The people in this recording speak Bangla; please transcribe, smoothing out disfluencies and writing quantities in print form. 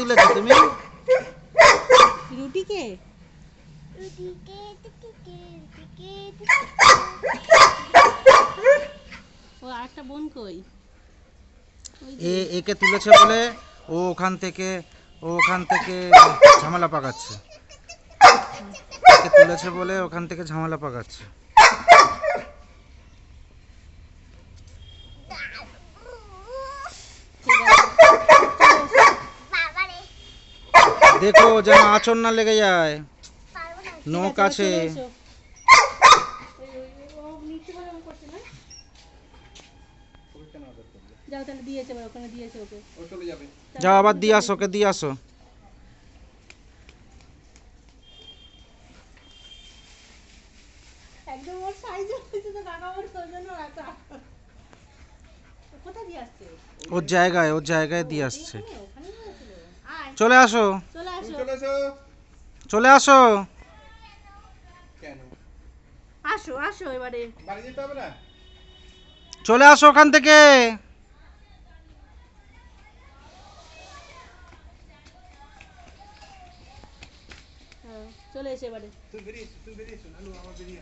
তুলেছো তুমি? রুটিকে ও আরেকটা বোন কই? একে তুলেছে বলে ও ওখান থেকে ঝামেলা পাকাচ্ছে। একে তুলেছে বলে ওখান থেকে ঝামেলা পাকাচ্ছে। দেখো যেন আঁচড় না লেগে যায়। নখ আছে। যাও তাহলে দিয়েছে ওখানে দিয়েছে ওকে। যাও আবার দিয়ে আসো, ওকে দিয়ে আসো। একদম ওর সাইজে হয়েছে তো কাকা ওর জন্য এত কোথায় দিয়ে আসছে? ওর জায়গায় দিয়ে আসছে। ওখানে হয়েছিল। আয় চলে আসো, চলে আসো চলে আসো। আসো আসো এবারে বাড়ি যেতে হবে না? চলে আসো ওখান থেকে। চলে এসে এবারে তুই বেরিয়ে এসো, নানু আমার বেরিয়ে